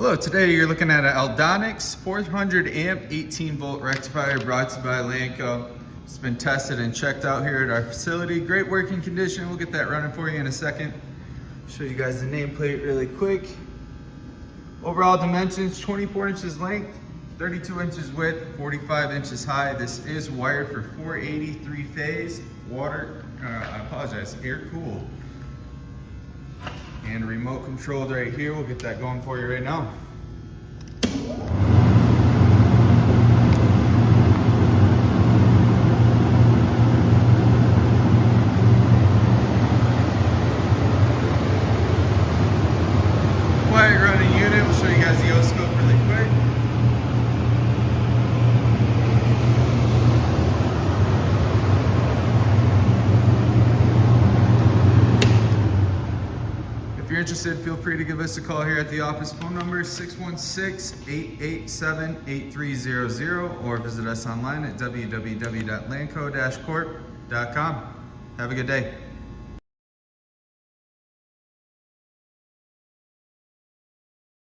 Hello, today you're looking at an Aldonex 400 amp 18 volt rectifier brought to you by Lanco. It's been tested and checked out here at our facility. Great working condition. We'll get that running for you in a second. Show you guys the nameplate really quick. Overall dimensions, 24 inches length, 32 inches width, 45 inches high. This is wired for 480 3-phase air cooled. And remote controlled right here. We'll get that going for you right now. Quiet running unit. We'll show you guys the oscilloscope really quick. If you're interested, feel free to give us a call here at the office. Phone number is 616-887-8300 or visit us online at www.lanco-corp.com. Have a good day.